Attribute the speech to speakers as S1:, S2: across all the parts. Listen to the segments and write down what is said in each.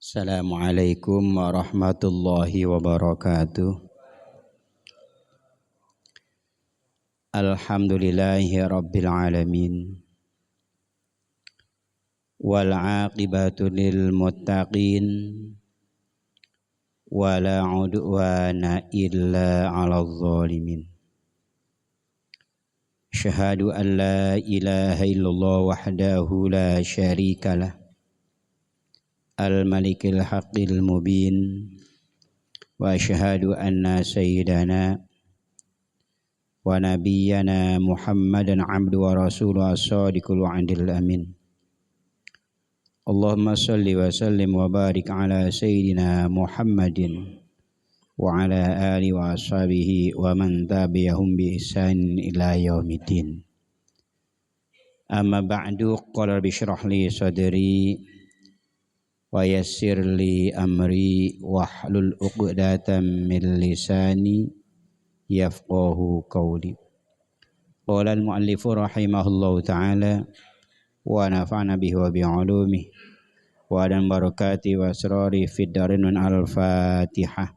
S1: Assalamualaikum warahmatullahi wabarakatuh. Alhamdulillahi rabbil alamin. Wal aqibatu lil muttaqin. Wala udwana illa 'alal zalimin. Syahadu an la ilaha illallah wahdahu la syarikalah. Al-Malikil Haqqil Mubin. Wa asyhadu anna sayyidana wa nabiyyana Muhammadan abdu wa rasuluh as-sadiqul wa'dil amin. Allahumma salli wa sallim wa barik ala sayyidina Muhammadin wa ala alihi wa ashabihi wa man tabi'ahum bi ihsan ila yaumiddin. Amma ba'du, qala rabbi shrah li sadri wa yassir li amri wahlul 'uqdatam min lisani yafqahu qawli. Qala al-muallifu rahimahullahu ta'ala wa nafa'na bihi wa bi'ulumihi wa dan barakati wa asrari fid darin al-Fatihah.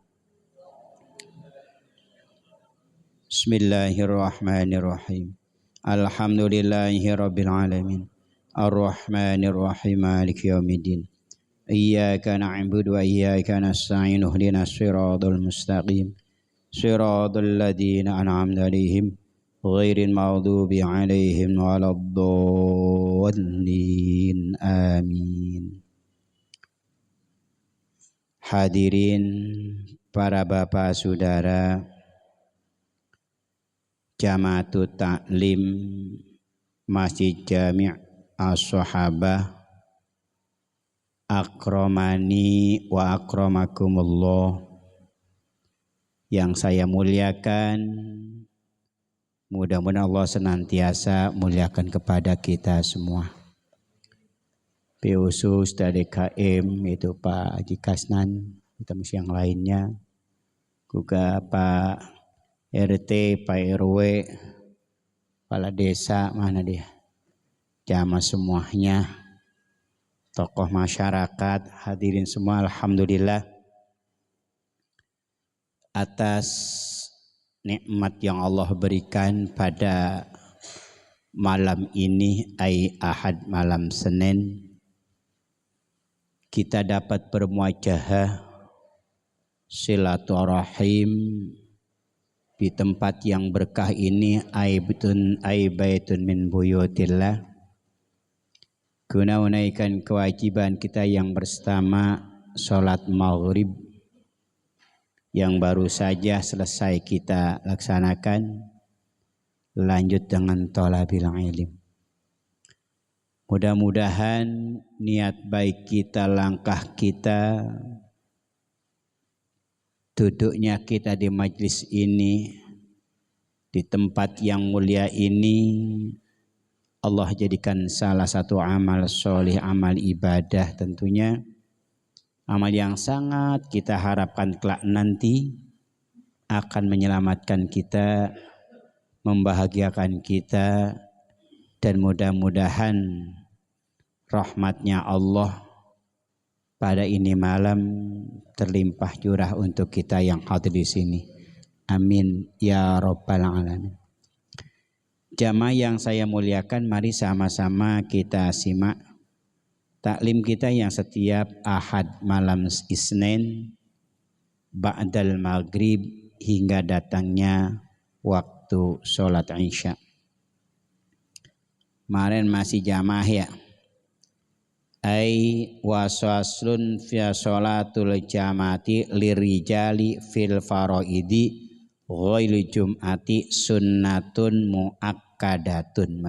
S1: Bismillahirrahmanirrahim. Alhamdulillahi rabbil alamin. Ar-Rahmanir Rahim, Maliki yaumiddin. Iyyaka na'budu wa iyyaka nasta'in. Ihdinas siratal mustaqim. Siratal ladzina an'amta 'alaihim ghairil maghdubi 'alaihim waladdallin. Amin. Hadirin para bapak saudara Jamaatut Ta'lim Masjid Jami' As-Sahabah, akramani wa akramakumullah, yang saya muliakan. Mudah-mudahan Allah senantiasa muliakan kepada kita semua. Khusus dari KM itu Pak Haji Kasnan, teman yang lainnya, juga Pak RT, Pak RW, kepala desa, mana dia, jamaah semuanya, tokoh masyarakat, hadirin semua, alhamdulillah atas nikmat yang Allah berikan pada malam ini, Ahad malam Senin, kita dapat bermuajahah silaturahim di tempat yang berkah ini, baitun min buyutillah, guna menaikkan kewajiban kita yang pertama, sholat maghrib yang baru saja selesai kita laksanakan, lanjut dengan thalabil ilm. Mudah-mudahan niat baik kita, langkah kita, duduknya kita di majlis ini, di tempat yang mulia ini, Allah jadikan salah satu amal soleh, amal ibadah tentunya, amal yang sangat kita harapkan kelak nanti akan menyelamatkan kita, membahagiakan kita, dan mudah-mudahan rahmatnya Allah pada ini malam terlimpah curah untuk kita yang hadir di sini. Amin ya rabbal alamin. Jamaah yang saya muliakan, mari sama-sama kita simak taklim kita yang setiap Ahad malam Isnin ba'dal maghrib hingga datangnya waktu sholat Isya. Kemarin masih jamaah ya. Wasaslun fi sholatul jamaati lirijali fil faraidi ghairil jum'ati sunnatun muakkadatun.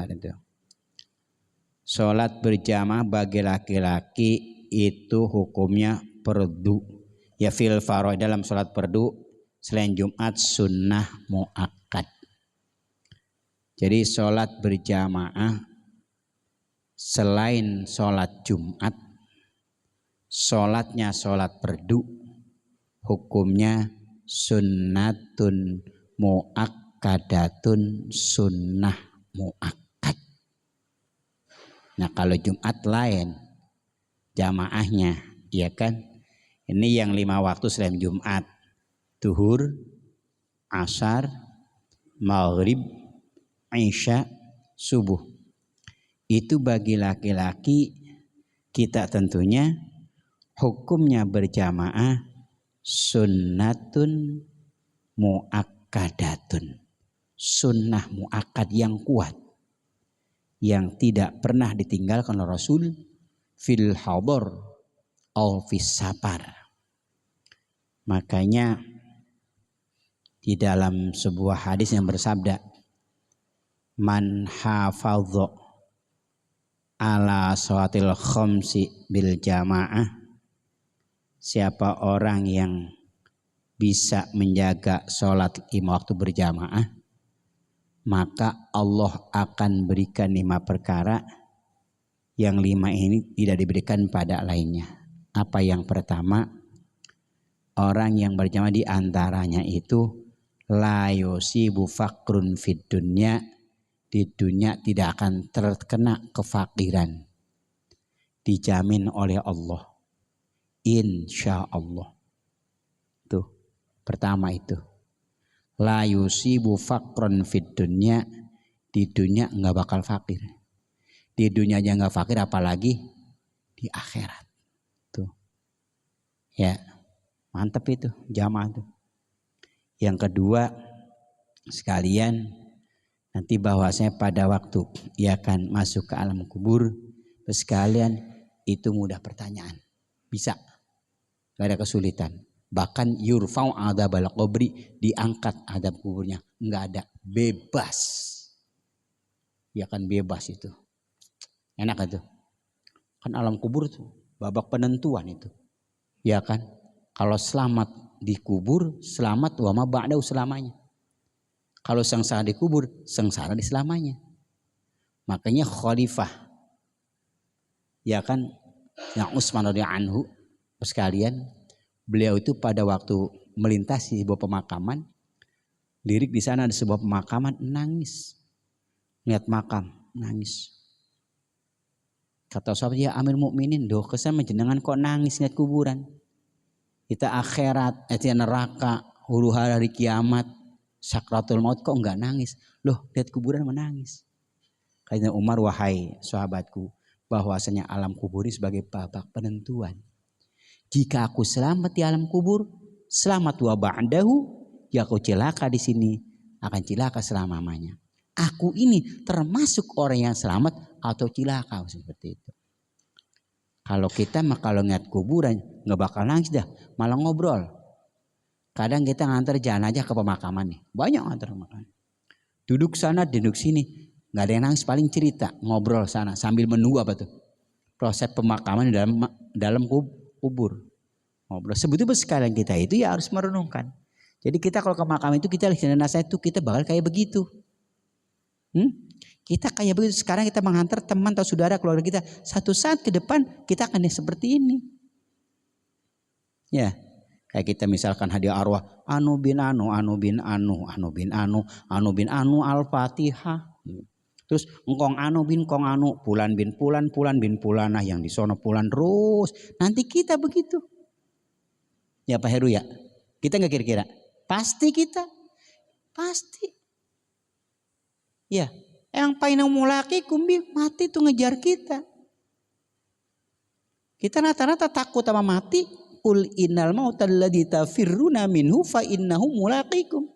S1: Sholat berjamaah bagi laki-laki itu hukumnya fardu. Ya fil faraid, dalam sholat fardu selain Jumat sunnah muakkad. Jadi sholat berjamaah selain sholat Jumat, sholatnya sholat fardu, hukumnya sunnatun muakkadatun, sunnah muakkad. Nah kalau Jumat lain jamaahnya, ya kan, Ini yang 5 waktu selain Jumat. Duhur, asar, maghrib, isya, subuh. Itu bagi laki-laki kita tentunya hukumnya berjamaah sunnatun muakkadatun. Sunnah muakkad yang kuat, yang tidak pernah ditinggalkan oleh Rasul fil hadar au fis safar. Makanya di dalam sebuah hadis yang bersabda, man hafadha ala salatil khamsi bil jamaah, siapa orang yang bisa menjaga sholat 5 waktu berjamaah, maka Allah akan berikan 5 perkara yang 5 ini tidak diberikan pada lainnya. Apa yang pertama? Orang yang berjamaah di antaranya itu la yusibu fakrun fid dunya, di dunia tidak akan terkena kefakiran, dijamin oleh Allah, insya Allah. Tuh pertama itu, la yusibu fakrun fid dunya, di dunia nggak bakal fakir. Di dunia aja nggak fakir, apalagi di akhirat. Tuh ya, mantap itu jamaah tuh. Yang kedua sekalian, nanti bahwasanya pada waktu ia akan masuk ke alam kubur, sekalian itu mudah pertanyaan, bisa, gak ada kesulitan. Bahkan yurfa'u adzabal qabri, diangkat adab kuburnya, nggak ada, bebas. Ya kan bebas itu, enak itu. Kan alam kubur tuh babak penentuan itu, ya kan. Kalau selamat dikubur, selamat wa ma ba'dahu, selamanya. Kalau sengsara dikubur, sengsara di selamanya. Makanya khalifah, ya kan, yang Utsman radhiyallahu anhu sekalian, beliau itu pada waktu melintasi sebuah pemakaman, lirik di sana ada sebuah pemakaman, nangis, lihat makam, nangis. Kata sahabat, ya Amir Mukminin, doh kesan menjenengan kok nangis lihat kuburan? Kita akhirat, itu neraka, huru hara hari kiamat, sakratul maut kok enggak nangis? Loh, lihat kuburan menangis. Kata Umar, wahai sahabatku, bahwasanya alam kubur sebagai babak penentuan. Jika aku selamat di alam kubur, selamat wa ba'dahu, ya aku celaka di sini, akan celaka selamanya. Aku ini termasuk orang yang selamat atau celaka, seperti itu. Kalau kita mah kalau ngeliat kuburan nggak bakal nangis dah, malah ngobrol. Kadang kita nganter jenazah ke pemakaman nih, banyak nganter pemakaman. Duduk sana, duduk sini, nggak ada yang nangis, paling cerita, ngobrol sana sambil menunggu apa tuh proses pemakaman di dalam kubur. Ngobrol. Sebetulnya sekalian kita itu ya harus merenungkan. Jadi kita kalau ke makam itu kita lihat jenazah itu kita bakal kayak begitu. Kita kayak begitu. Sekarang kita menghantar teman atau saudara keluarga kita, satu saat ke depan kita akan seperti ini. Ya, kayak kita misalkan hadiah arwah anu bin anu, anu bin anu, anu bin anu, anu bin anu al-Fatihah. Terus engkong anu bin kong anu, pulan bin pulan, pulan bin pulanah, yang di sono pulan terus. Nanti kita begitu. Ya Pak Heru ya. Kita nggak kira-kira? Pasti kita. Pasti. Ya. Yang painang mulaki kumbi mati tuh ngejar kita. Kita rata-rata takut sama mati. Qul innal mautal ladzi tafirruna minhu fa innahu mulaqikum.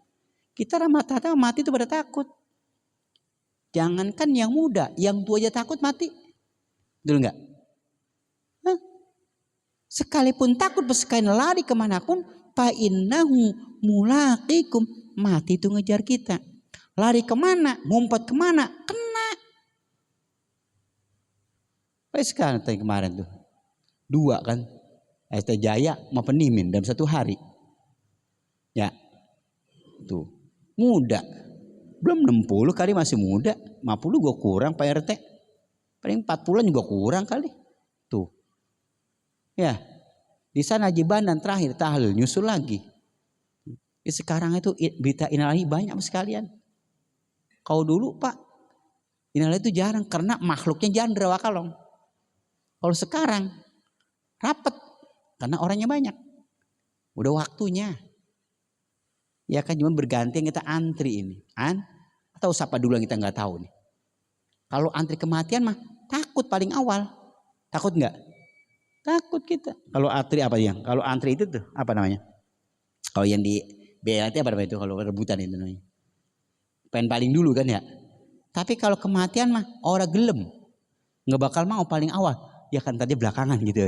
S1: Kita rata-rata mati itu pada takut. Jangankan yang muda, yang tua aja takut mati. Betul enggak? Hah? Sekalipun takut sekalian lari kemanapun, fa innahu mulaqikum, mati itu ngejar kita. Lari kemana, ngumpet kemana, kena. Kayak sekarang tadi kemarin tuh 2 kan, ST Jaya sama Penimin dalam 1 hari. Ya, tuh muda, belum 60 kali, masih muda. 50 gue kurang Pak RT, paling 40 juga kurang kali. Tuh, ya di sana Haji Bandan terakhir tahlil nyusul lagi. Sekarang itu berita innalillahi banyak sekalian. Kau dulu Pak, innalillahi itu jarang karena makhluknya jandra wakalong. Kalau sekarang rapet, Karena orangnya banyak. Udah waktunya. Ya kan cuma bergantian kita antri ini. Atau siapa dulu yang kita nggak tahu nih. Kalau antri kematian mah takut paling awal. Takut nggak? Takut kita. Kalau antri apa yang? Kalau antri itu tuh apa namanya? Kalau yang di BLT apa namanya itu? Kalau rebutan itu namanya. Pengen paling dulu kan ya. Tapi kalau kematian mah orang gelem. Nggak bakal mau paling awal. Ya kan tadi belakangan gitu.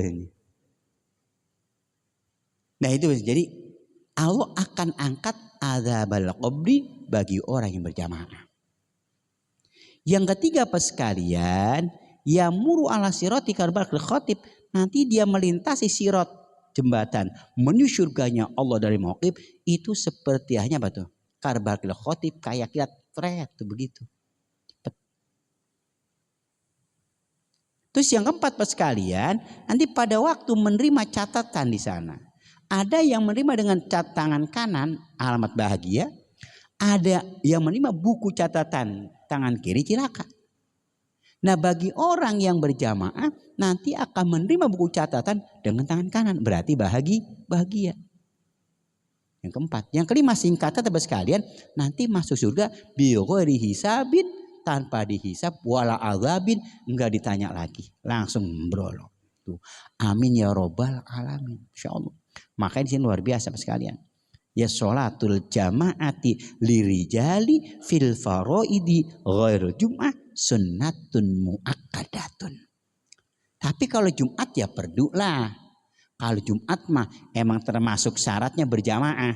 S1: Nah itu jadi Allah akan angkat adzabal qabri bagi orang yang berjamaah. Yang ketiga apa sekalian, yamuru ala sirati karbakil khatib, nanti dia melintasi sirat jembatan menuju surganya Allah dari mauqib itu seperti hanya apa tuh? Karbakil khatib kayak kita tret tuh begitu. Terus yang keempat pas sekalian, nanti pada waktu menerima catatan di sana, ada yang menerima dengan tangan kanan alamat bahagia, ada yang menerima buku catatan tangan kiri cilaka. Nah bagi orang yang berjamaah nanti akan menerima buku catatan dengan tangan kanan, berarti bahagia. Yang keempat, yang kelima singkatan teman sekalian, nanti masuk surga bi ghairi hisabin, tanpa dihisab wala azabin, enggak ditanya lagi, langsung membrolok. Tuh. Amin ya robbal alamin, insyaallah. Makanya di sini luar biasa sekalian. Ya sholatul jamaati lirijali fil faraidi ghairul jum'ah sunnatun muakkadatun. Tapi kalau Jumat ya perdu lah. Kalau Jumat mah emang termasuk syaratnya berjamaah.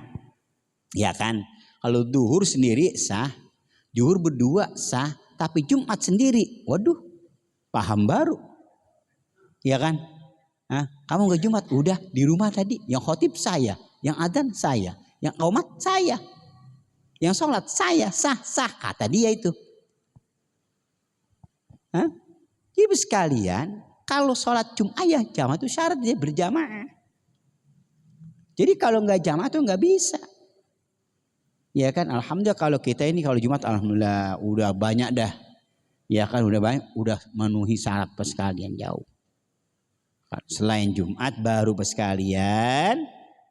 S1: Ya kan? Kalau duhur sendiri sah, zuhur berdua sah, tapi Jumat sendiri, waduh, paham baru. Ya kan? Hah? Kamu nggak Jumat? Udah di rumah tadi. Yang khotib saya, yang adzan saya, yang qomat saya, yang sholat saya, sah kata dia itu. Hah? Ibu sekalian, kalau sholat Jumat ya jamaah itu syarat dia berjamaah. Jadi kalau nggak jamaah tuh nggak bisa. Ya kan, alhamdulillah kalau kita ini kalau Jumat alhamdulillah udah banyak dah. Ya kan udah banyak, udah memenuhi syarat sekalian jauh. Selain Jumat baru sekalian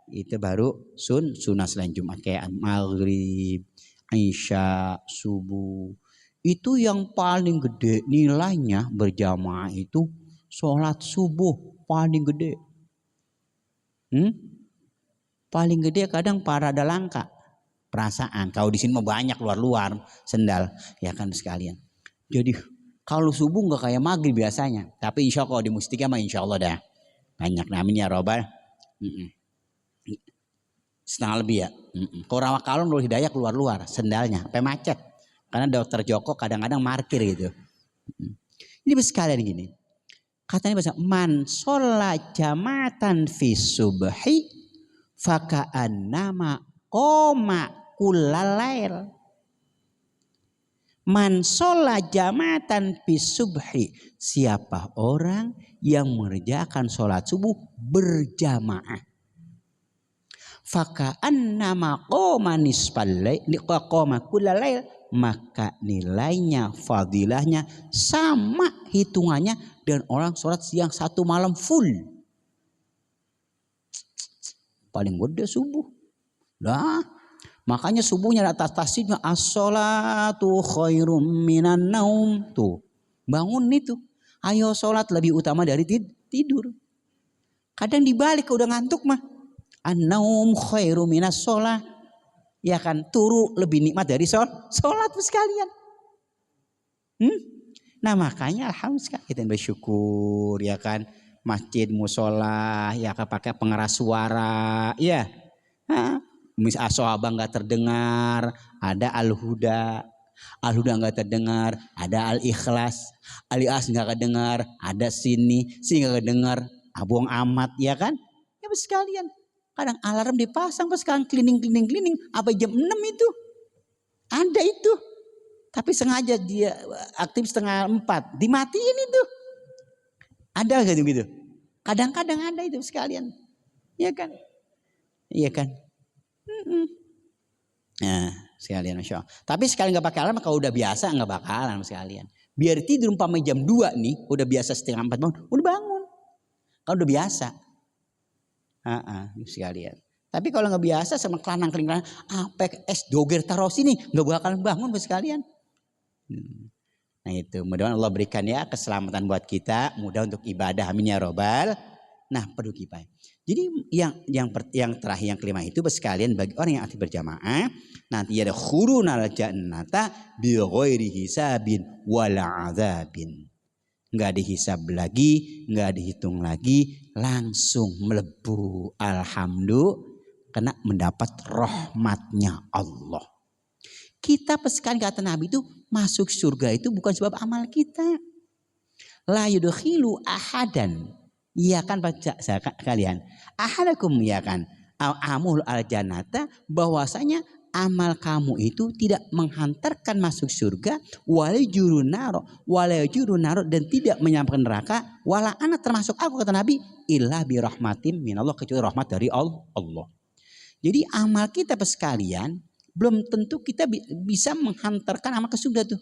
S1: itu baru sunnah selain Jumat kayak maghrib, isya, subuh. Itu yang paling gede nilainya berjamaah itu sholat subuh paling gede. Paling gede kadang parada langka perasaan. Kalau di sini mah banyak luar sendal ya kan sekalian. Jadi kalau subuh nggak kayak maghrib biasanya. Tapi insya Allah di Mustika mah insya Allah dah banyak namanya robbal. Setengah lebih ya. Kalau Rawakalon Nurul Hidayah keluar sendalnya sampai macet. Karena dokter Joko kadang-kadang markir gitu. Ini sekalian gini. Katanya bahasa man sholat jamatan fi subhi faka'annama qoma kullalail. Man sholat jamatan fi subhi, siapa orang yang mengerjakan sholat subuh berjamaah. Faka'annama qoma nisfalail qoma kullalail, maka nilainya fadilahnya sama hitungannya dengan orang sholat siang satu malam full. Paling gede subuh lah. Makanya subuhnya atas tasbihnya as-sholatu khairum minan naum. Tuh bangun itu, ayo sholat lebih utama dari tidur. Kadang dibalik udah ngantuk mah an-naum khairum minas sholat. Ya kan, turu lebih nikmat dari sholat sekalian. Nah makanya alhamdulillah kita bersyukur ya kan, masjid musola ya kan pakai pengeras suara ya. Mis asoaba nggak terdengar, ada al-huda nggak terdengar, ada al-ikhlas nggak kedengar, ada sini nggak kedengar, abong amat ya kan. Ya sekalian. Kadang alarm dipasang pas sekarang cleaning apa jam 6 itu ada itu, tapi sengaja dia aktif 3:30 dimatiin itu, ada gitu kadang-kadang ada itu sekalian ya kan. Iya kan. Nah sekalian masya Allah. Tapi sekali nggak pakai alarm kalau udah biasa nggak bakalan sekalian. Biar tidur umpama jam 2 nih udah biasa 3:30 bangun, udah bangun kalau udah biasa. Sekalian. Tapi kalau nggak biasa sama kelanang-kelingan, apa es doger taruh sini nggak bakal bangun sekalian. Nah itu, mudah-mudahan Allah berikan ya keselamatan buat kita, mudah untuk ibadah, amin ya robbal. Nah perlu kifayah. Jadi yang terakhir yang kelima itu sekalian bagi orang yang aktif berjamaah nanti ada khurunal jannata bi ghairi hisabin wala adzabin. Enggak dihisab lagi, enggak dihitung lagi, langsung melebu alhamdulillah karena mendapat rahmatnya Allah. Kita sekali kata Nabi itu masuk surga itu bukan sebab amal kita. La yudkhilu ahadan. Iya kan baca kalian. Ahadakum ya kan. Amul al jannata bahwasanya amal kamu itu tidak menghantarkan masuk surga wala jurun naro dan tidak menyampaikan neraka wala ana termasuk aku kata Nabi illa bi rahmatim minallah kecuali rahmat dari Allah. Jadi amal kita sekalian belum tentu kita bisa menghantarkan amal ke surga tuh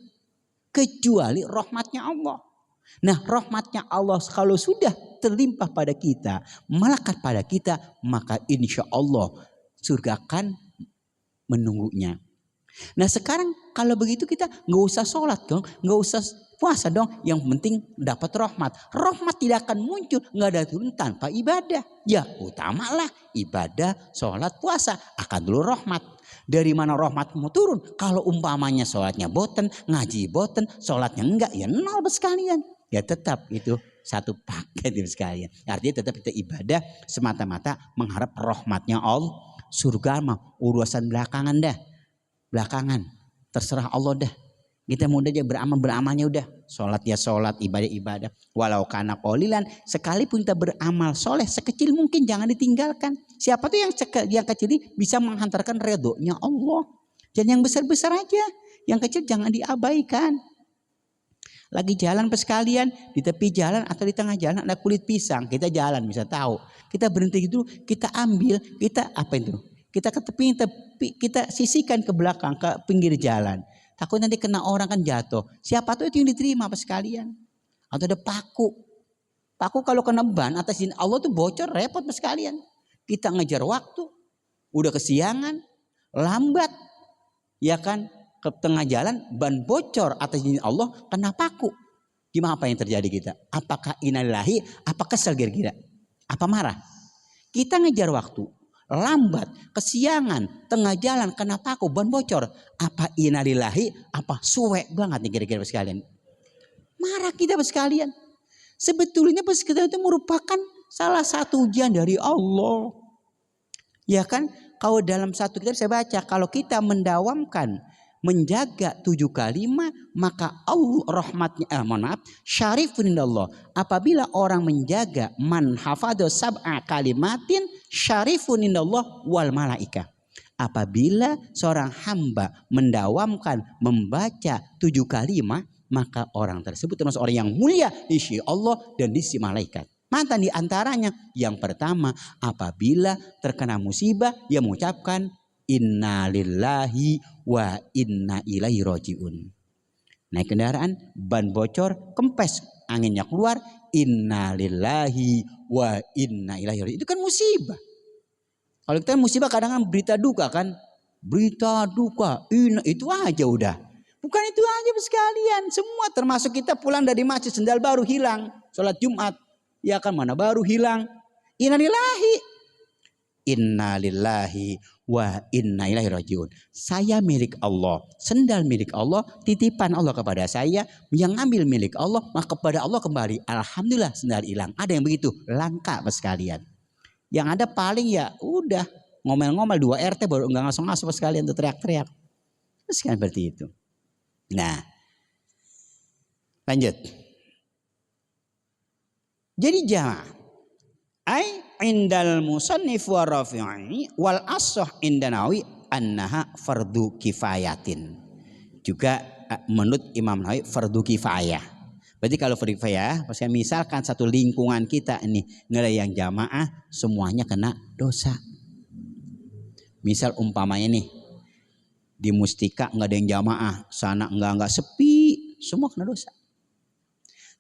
S1: kecuali rahmatnya Allah. Nah rahmatnya Allah kalau sudah terlimpah pada kita, melekat pada kita, maka insya Allah surga akan menunggunya. Nah sekarang kalau begitu kita nggak usah sholat dong, nggak usah puasa dong. Yang penting dapat rahmat. Rahmat tidak akan muncul, nggak ada turun tanpa ibadah. Ya utamalah ibadah, sholat, puasa akan dulu rahmat. Dari mana rahmatmu turun? Kalau umpamanya sholatnya boten, ngaji boten, sholatnya enggak, ya nol sekalian. Ya tetap itu satu paket itu sekalian. Artinya tetap kita ibadah semata-mata mengharap rahmatnya Allah. Surga mah urusan belakangan dah. Belakangan. Terserah Allah dah. Kita mudah aja beramalnya udah. Sholat ya sholat, ibadah. Walau kana qolilan, sekalipun kita beramal soleh sekecil mungkin jangan ditinggalkan. Siapa tuh yang kecil ini bisa menghantarkan redhonya Allah. Dan yang besar-besar aja. Yang kecil jangan diabaikan. Lagi jalan sekalian di tepi jalan atau di tengah jalan ada kulit pisang, kita jalan bisa tahu, kita berhenti dulu, kita ambil, kita apa itu, kita ke tepi, kita sisihkan ke belakang ke pinggir jalan, takut nanti kena orang kan jatuh. Siapa tuh itu yang diterima sekalian? Atau ada paku kalau kena ban atas izin Allah tuh bocor repot sekalian. Kita ngejar waktu, udah kesiangan, lambat, ya kan? Ke tengah jalan ban bocor atas izin Allah kena paku. Gimana apa yang terjadi kita? Apakah innalillahi? Apa kesel kira-kira? Apa marah? Kita ngejar waktu, lambat, kesiangan, tengah jalan kena paku, ban bocor. Apa innalillahi? Apa suwe banget nih kira-kira sekalian? Marah kita sekalian. Sebetulnya kita itu merupakan salah satu ujian dari Allah. Ya kan? Kalau dalam satu kitab saya baca kalau kita mendawamkan menjaga 7 kalimat maka Allah rahmatnya syarifun indallah. Apabila orang menjaga man hafadha sab'a kalimatin syarifun indallah wal malaika. Apabila seorang hamba mendawamkan membaca 7 kalimat maka orang tersebut termasuk orang yang mulia di sisi Allah dan di sisi malaikat. Mantan di antaranya yang pertama apabila terkena musibah ia mengucapkan inna lillahi wa inna ilaihi rajiun. Naik kendaraan, ban bocor, kempes, anginnya keluar, inna lillahi wa inna ilaihi rajiun. Itu kan musibah. Kalau kita musibah kadang-kadang berita duka kan. Berita duka, itu aja udah. Bukan itu aja sekalian. Semua termasuk kita pulang dari masjid sendal baru hilang. Sholat Jumat. Ya kan mana baru hilang. Inna lillahi wa inna ilaihi rajiun. Saya milik Allah, sendal milik Allah, titipan Allah kepada saya, yang ngambil milik Allah, maka kepada Allah kembali. Alhamdulillah sendal hilang. Ada yang begitu, langka sekalian. Yang ada paling ya udah ngomel-ngomel 2 RT baru enggak ngasuh-ngasuh sekalian tuh teriak-teriak. Terus kan seperti itu. Nah, lanjut. Jadi jamaah ai indal musannif wa rafi'i wal ashah indanawi annaha fardu kifayatin. Juga menurut Imam Nawawi fardu kifayah. Berarti kalau fardu kifayah, misalkan satu lingkungan kita ini nggak ada yang jamaah, semuanya kena dosa. Misal umpamanya nih di Mustika nggak ada yang jamaah, sana nggak sepi, semua kena dosa.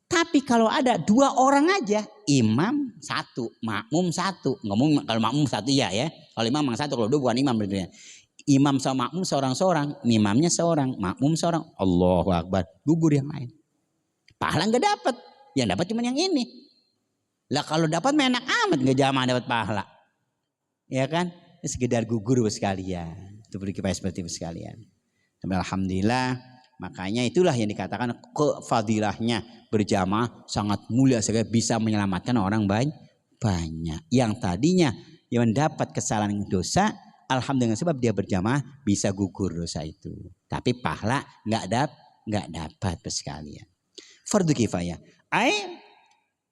S2: Tapi kalau ada 2 orang aja, imam 1, makmum 1. Ngomong kalau makmum 1 ya. Kalau imam 1, kalau 2 bukan imam berarti. Imam sama makmum seorang-seorang, imamnya seorang, makmum seorang. Allahu Akbar, gugur yang lain. Pahala nggak dapat, yang dapat cuma yang ini. Lah kalau dapat enak amat nggak jamaah dapat pahala, ya kan? Sekedar gugur sekalian. Itu berkipah seperti itu sekalian. Tapi alhamdulillah, makanya itulah yang dikatakan kefadilahnya berjamaah sangat mulia sekali, bisa menyelamatkan orang banyak. Yang tadinya yang mendapat kesalahan dosa, alhamdulillah sebab dia berjamaah bisa gugur dosa itu. Tapi pahala nggak dapat sekalian. Fardu kifayah.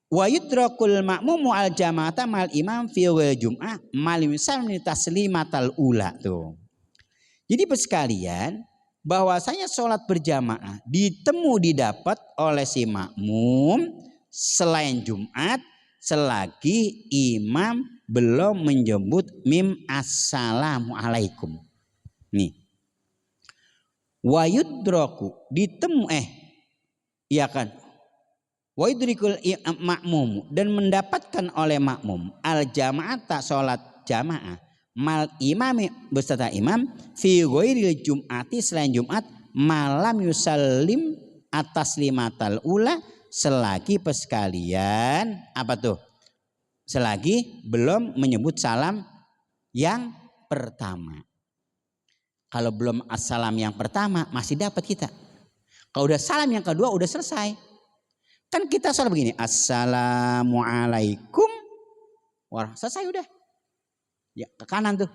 S2: Wa yudrakul ma'mumu al jama'ata mal imam fi wal jum'ah mal misalni taslimatal ula tuh. Jadi sekalian, bahwasanya sholat berjamaah didapat oleh si makmum selain Jumat selagi imam belum menyebut mim assalamualaikum. Nih. Wa yudraku iya kan? Wa yudrikul makmum dan mendapatkan oleh makmum al jama'ata sholat jamaah mal imami beserta imam fi ghairil jum'ati selain Jumat malam yusallim atas limatal ula selagi sekalian apa tuh? Selagi belum menyebut salam yang pertama. Kalau belum assalam yang pertama masih dapat kita. Kalau udah salam yang kedua udah selesai. Kan kita sholat begini, assalamualaikum, selesai udah. Ya ke kanan tuh.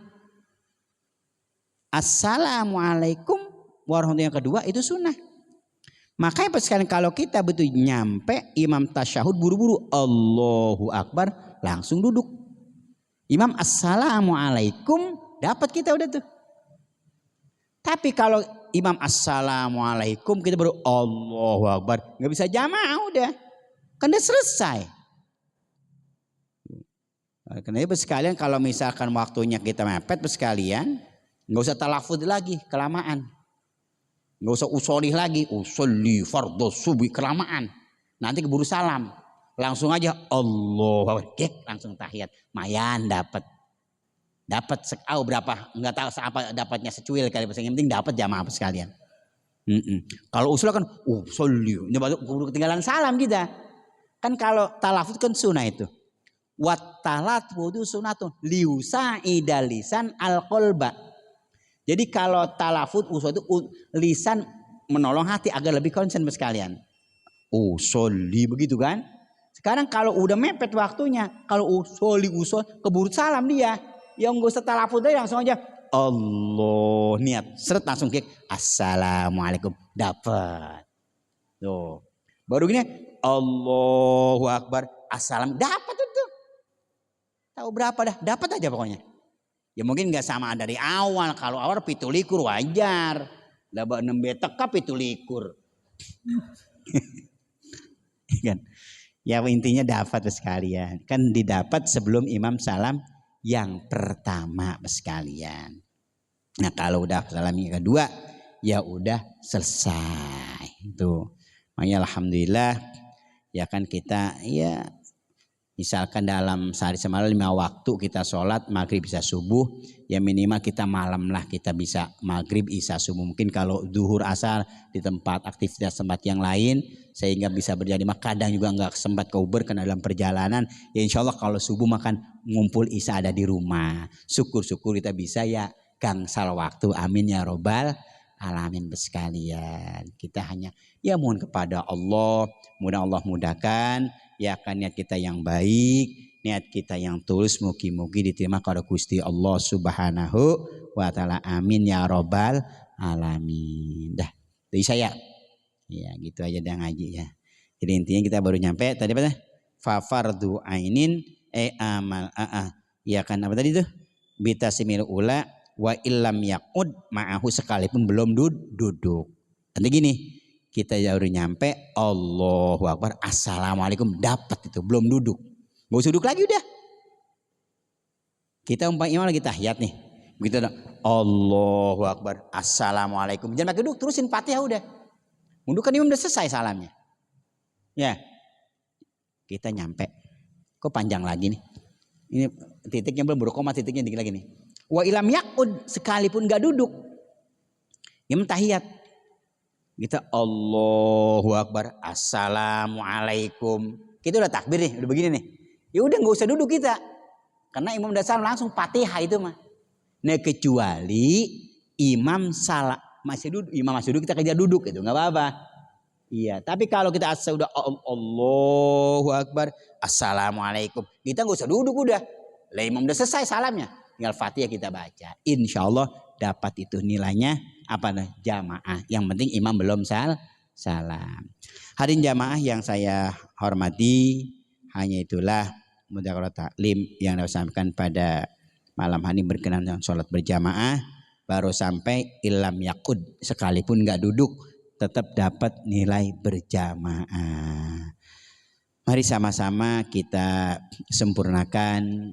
S2: Assalamualaikum warahmatullahi yang kedua itu sunnah. Makanya sekalian kalau kita betul nyampe imam tasyahud buru-buru Allahu Akbar langsung duduk. Imam assalamualaikum dapat kita udah tuh. Tapi kalau imam assalamualaikum kita baru Allahu Akbar nggak bisa jamaah udah. Kan udah selesai. Karena itu sekalian kalau misalkan waktunya kita mepet sekalian nggak usah talafud lagi kelamaan. Nggak usah usolih lagi, usolli fardhu subuh kelamaan. Nanti keburu salam. Langsung aja Allahu Akbar, langsung tahiyat. Mayan dapat berapa nggak tahu apa dapatnya secuil kali yang penting dapat jamaah sekalian. Kalau usul kan usolli ini baru ketinggalan salam kita. Kan kalau talafut kan sunnah itu. Wat talat wudu sunatun liusa idalisan al qalba. Jadi kalau talafut usul itu lisan menolong hati agar lebih konsen sekalian. Usolli begitu kan? Sekarang kalau udah mepet waktunya, kalau usul keburu salam dia. Yang gak usah talafut aja langsung aja Allah niat seret langsung klik assalamualaikum dapat tuh baru gini Allahu Akbar assalam dapat itu tahu berapa dah dapat aja pokoknya ya mungkin nggak sama dari awal kalau awal 17 wajar laba 6 teka 17 kan ya intinya dapat sekalian kan didapat sebelum imam salam yang pertama sekalian. Nah kalau udah salam yang kedua ya udah selesai itu. Makanya alhamdulillah ya kan kita ya misalkan dalam sehari semalam 5 waktu kita sholat maghrib isya subuh ya minimal kita malam lah kita bisa maghrib isya subuh. Mungkin kalau duhur asar di tempat aktivitas tempat yang lain sehingga bisa berjadi kadang juga nggak sempat ke Uber karena dalam perjalanan ya insya Allah kalau subuh makan ngumpul isya ada di rumah syukur-syukur kita bisa ya gangsal waktu amin ya robbal alamin sekalian kita hanya ya mohon kepada Allah mudah Allah mudahkan ya kan niat kita yang baik niat kita yang tulus mugi-mugi diterima kepada Gusti Allah subhanahu wa ta'ala amin ya robbal alamin dah dari saya ya gitu aja dah ngaji ya. Jadi intinya kita baru nyampe tadi apa? Fa fardu ainin amal ya kan apa tadi tuh? Bitasimil ula wa illam yaqud ma'ahu sekalipun belum duduk. Nanti gini, kita baru nyampe Allahu Akbar assalamualaikum dapat itu belum duduk. Gak usah duduk lagi udah. Kita umpamanya lagi tahiyat nih. Begitu Allahu Akbar assalamualaikum. Jangan pakai duduk terusin Fatihah udah. Mundur kan imam udah selesai salamnya. Ya, kita nyampe. Kok panjang lagi nih? Ini titiknya belum berkoma, titiknya dikit lagi nih. Wa ilam yaqud, sekalipun gak duduk. Imam tahiyat. Kita Allahu Akbar, Assalamualaikum. Kita udah takbir nih, udah begini nih. Ya udah nggak usah duduk kita. Karena imam dasar langsung Fatihah itu mah. Nah kecuali imam salah masih duduk, imam masih duduk kita kejar duduk itu nggak apa-apa. Iya, tapi kalau kita udah Allahu Akbar, Assalamualaikum, kita nggak usah duduk udah. Lah imam udah selesai salamnya, tinggal Fatihah kita baca. Insya Allah dapat itu nilainya apa nih? Jamaah. Yang penting imam belum salam. Hadirin jamaah yang saya hormati, hanya itulah mudzakarah taklim yang disampaikan pada malam hari berkenaan dengan sholat berjamaah. Baru sampai ilam yakud, sekalipun nggak duduk tetap dapat nilai berjamaah. Mari sama-sama kita sempurnakan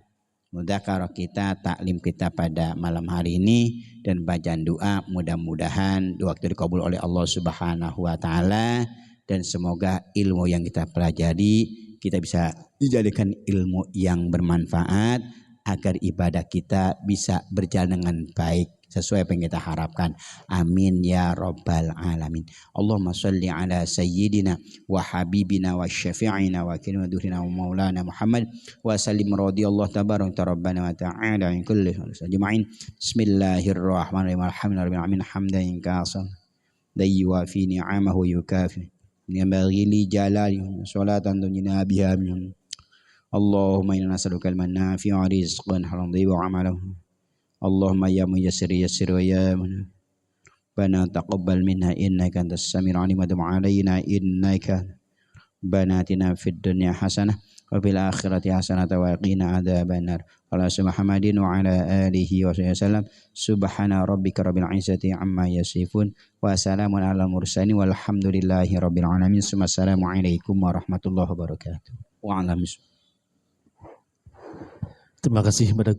S2: mudzakarah kita, taklim kita pada malam hari ini, dan bacaan doa mudah-mudahan doa kita dikabul oleh Allah Subhanahu wa taala, dan semoga ilmu yang kita pelajari kita bisa dijadikan ilmu yang bermanfaat agar ibadah kita bisa berjalan dengan baik sesuai apa yang kita harapkan. Amin ya rabbal alamin. Allahumma sholli ala sayyidina wa habibina wa syafi'ina wa kinwadurina wa maulana Muhammad wa sallim radiyallahu tabaraka rabbana wa ta'ala in kulli ajma'in. Bismillahirrahmanirrahim. Alhamdulillahi rabbil alamin hamdan kasan la yuwafi ni'amahu yukafi yanbaghi li jalali salatan tunjina biha min. Allahumma inna nas'aluka ilman nafi'an rizqan halalan wa 'amalan. Allahumma ya muyassir yassir wa ya bana taqabbal minna innaka antas samiul alim wa tub alaina innaka banatina fid dunya hasanah wa fil akhirati hasanah wa qina adzabannar. Ala Muhammadin wa ala alihi wa sallam. Subhana rabbika rabbil izzati amma yasifun wa salamun alal mursalin walhamdulillahi rabbil alamin. Assalamualaikum warahmatullahi wabarakatuh. Wa alamin.
S3: Terima kasih kepada guru